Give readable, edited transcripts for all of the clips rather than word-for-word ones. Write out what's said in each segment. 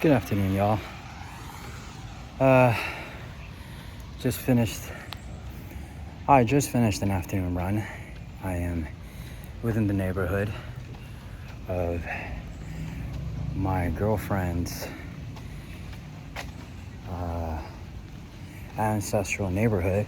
Good afternoon, y'all. I just finished an afternoon run. I am within the neighborhood of my girlfriend's ancestral neighborhood.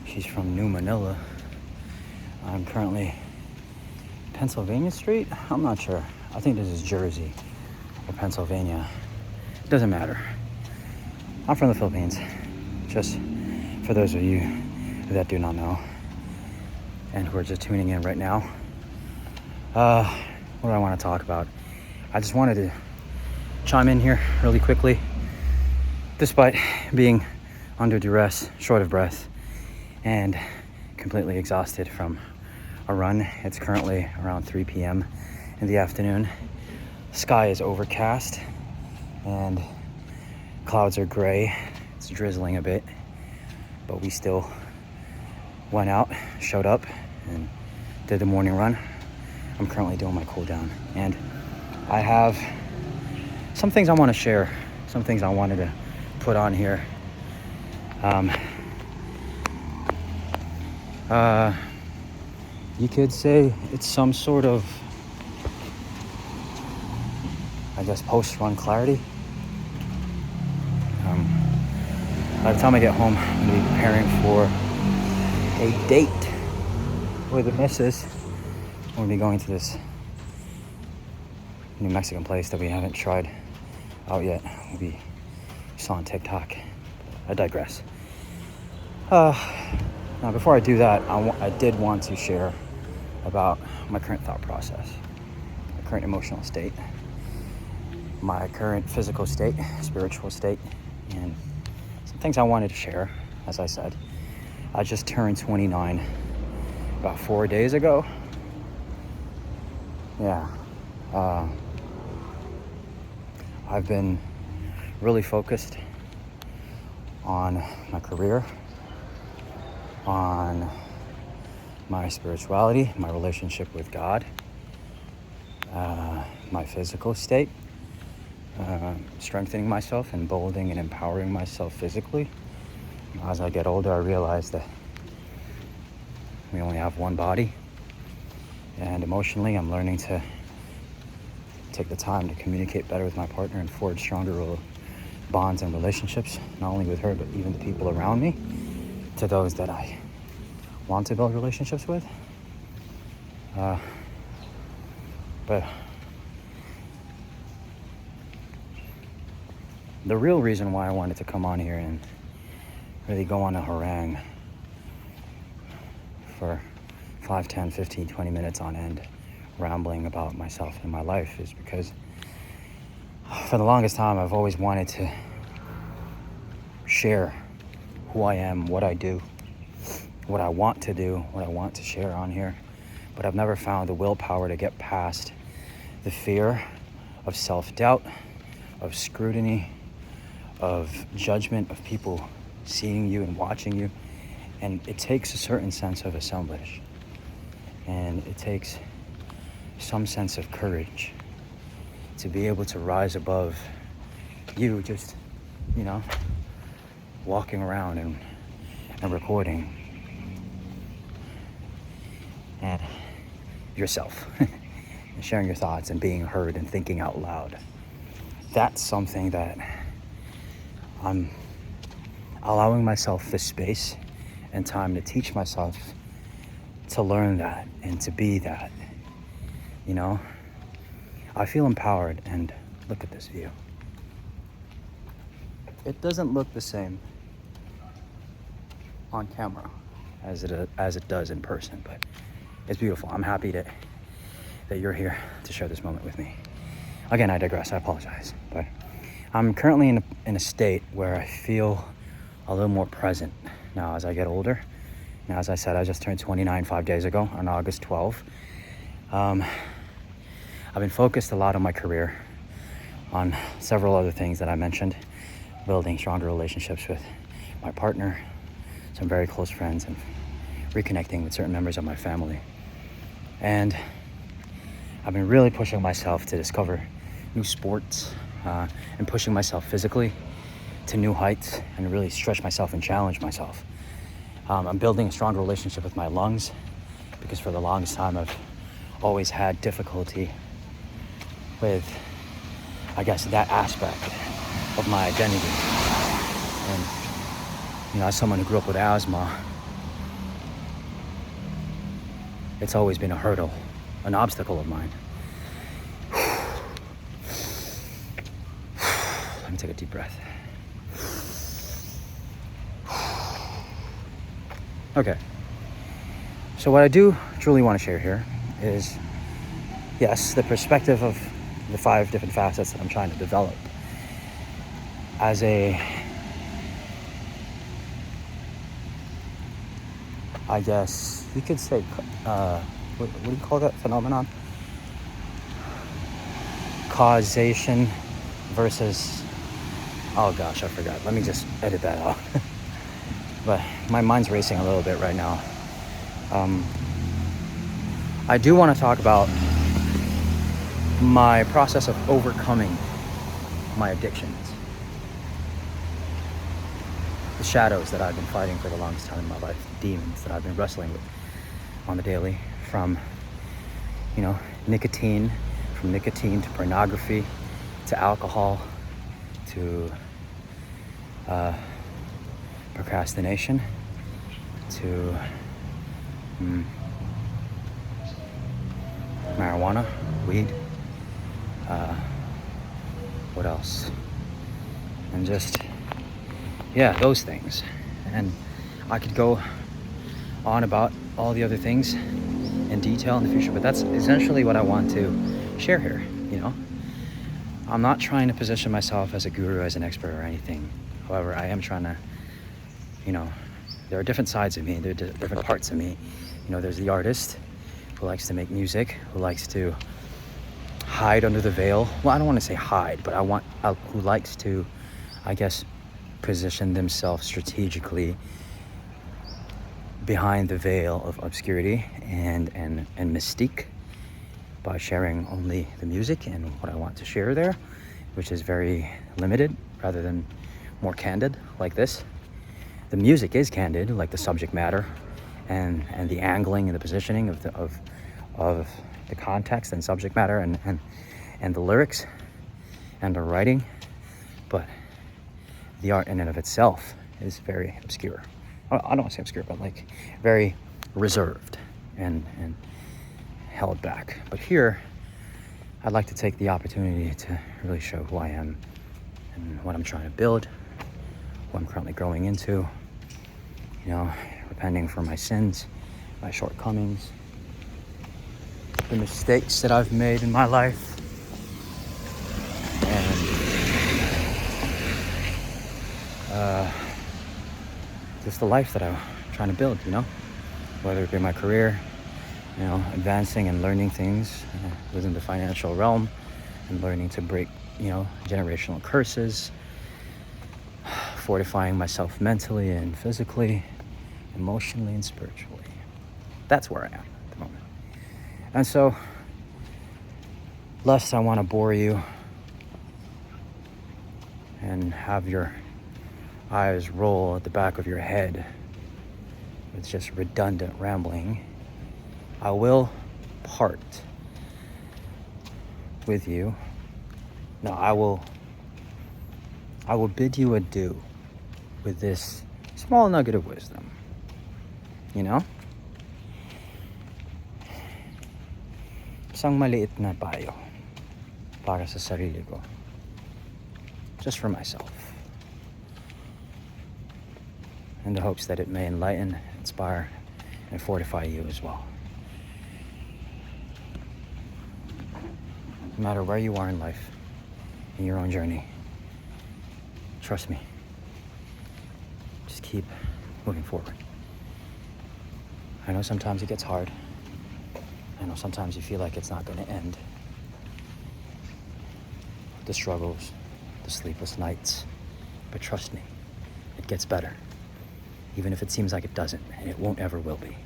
She's from New Manila. I'm currently Pennsylvania Street? I'm not sure. I think this is Jersey or Pennsylvania. Doesn't matter. I'm from the Philippines, just for those of you that do not know and who are just tuning in right now. What do I want to talk about? I just wanted to chime in here really quickly. Despite being under duress, short of breath, and completely exhausted from a run, it's currently around 3 p.m. in the afternoon. Sky is overcast and clouds are gray. It's drizzling a bit, but we still went out, showed up, and did the morning run. I'm currently doing my cool down, and I have some things I want to share, some things I wanted to put on here. You could say it's some sort of, I guess, post-run clarity. By the time I get home, I'm going to be preparing for a date with the missus. We're going to be going to this new Mexican place that we haven't tried out yet. We saw on TikTok. I digress. Now, before I do that, I did want to share about my current thought process, my current emotional state, my current physical state, spiritual state, and some things I wanted to share. As I said, I just turned 29 about 4 days ago. Yeah. I've been really focused on my career, on my spirituality, my relationship with God, my physical state, strengthening myself, emboldening and empowering myself physically. As I get older, I realize that we only have one body, and emotionally, I'm learning to take the time to communicate better with my partner and forge stronger bonds and relationships, not only with her, but even the people around me, to those that I want to build relationships with. But the real reason why I wanted to come on here and really go on a harangue for 5, 10, 15, 20 minutes on end, rambling about myself and my life, is because for the longest time I've always wanted to share who I am, what I do, what I want to do, what I want to share on here. But I've never found the willpower to get past the fear of self-doubt, of scrutiny, of judgment, of people seeing you and watching you. And it takes a certain sense of assemblage. And it takes some sense of courage to be able to rise above you just, walking around and recording and yourself and sharing your thoughts and being heard and thinking out loud. That's something that I'm allowing myself the space and time to teach myself to learn that and to be that. I feel empowered, and look at this view. It doesn't look the same on camera as it does in person, but it's beautiful. I'm happy that you're here to share this moment with me. Again, I digress. I apologize, but I'm currently in a state where I feel a little more present now as I get older. Now, as I said, I just turned 29 5 days ago on August 12th. I've been focused a lot on my career, on several other things that I mentioned, building stronger relationships with my partner, some very close friends, and reconnecting with certain members of my family. And I've been really pushing myself to discover new sports, and pushing myself physically to new heights and really stretch myself and challenge myself. I'm building a stronger relationship with my lungs because for the longest time I've always had difficulty with, I guess, that aspect of my identity. And, as someone who grew up with asthma, it's always been a hurdle, an obstacle of mine. Let me take a deep breath. Okay. So what I do truly want to share here is, yes, the perspective of the 5 different facets that I'm trying to develop as a, I guess you could say, what do you call that phenomenon? Causation versus, oh gosh, I forgot. Let me just edit that out. But my mind's racing a little bit right now. I do want to talk about my process of overcoming my addictions. The shadows that I've been fighting for the longest time in my life, the demons that I've been wrestling with on the daily, from, nicotine to pornography, to alcohol, to procrastination, to marijuana, weed, what else? And just, those things. And I could go on about all the other things in detail in the future, but that's essentially what I want to share here. I'm not trying to position myself as a guru, as an expert or anything. However, I am trying to, there are different sides of me, there are different parts of me. There's the artist who likes to make music, who likes to hide under the veil. Well, I don't want to say hide, but who likes to, I guess, position themselves strategically behind the veil of obscurity and mystique by sharing only the music and what I want to share there, which is very limited rather than more candid like this. The music is candid, like the subject matter and the angling and the positioning of the context and subject matter and the lyrics and the writing, but the art in and of itself is very obscure. I don't want to say obscure, but like very reserved and held back. But here, I'd like to take the opportunity to really show who I am and what I'm trying to build, what I'm currently growing into, repenting for my sins, my shortcomings, the mistakes that I've made in my life, and just the life that I'm trying to build, whether it be my career, advancing and learning things within the financial realm and learning to break, generational curses, fortifying myself mentally and physically, emotionally and spiritually. That's where I am at the moment. And so, lest I want to bore you and have your eyes roll at the back of your head with just redundant rambling, I will part with you. No, I will bid you adieu with this small nugget of wisdom. Isang maliit na payo para sa sarili ko. Just for myself. In the hopes that it may enlighten, inspire, and fortify you as well. No matter where you are in life, in your own journey, trust me. Just keep moving forward. I know sometimes it gets hard. I know sometimes you feel like it's not going to end. The struggles, the sleepless nights. But trust me, it gets better. Even if it seems like it doesn't, and it won't ever will be.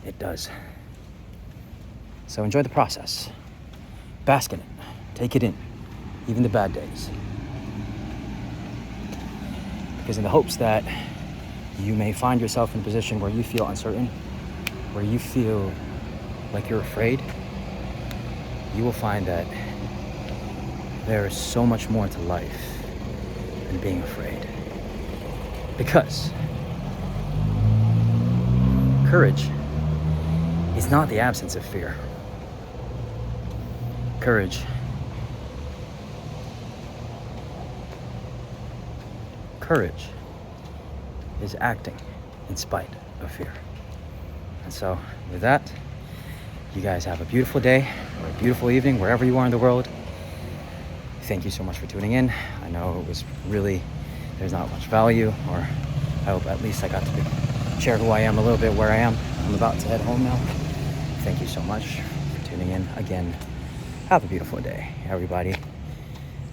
It does. So enjoy the process. Bask in it. Take it in. even the bad days. Because in the hopes that you may find yourself in a position where you feel uncertain, where you feel like you're afraid, you will find that there is so much more to life than being afraid. Because courage is not the absence of fear. Courage is acting in spite of fear. And so with that, you guys have a beautiful day or a beautiful evening wherever you are in the world. Thank you so much for tuning in. I know it was really, there's not much value, or I hope at least I got to share who I am a little bit, where I am. I'm about to head home now. Thank you so much for tuning in. Again, have a beautiful day, everybody.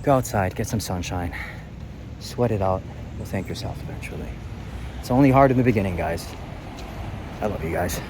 Go outside, get some sunshine, sweat it out. You'll thank yourself eventually. It's only hard in the beginning, guys. I love you guys.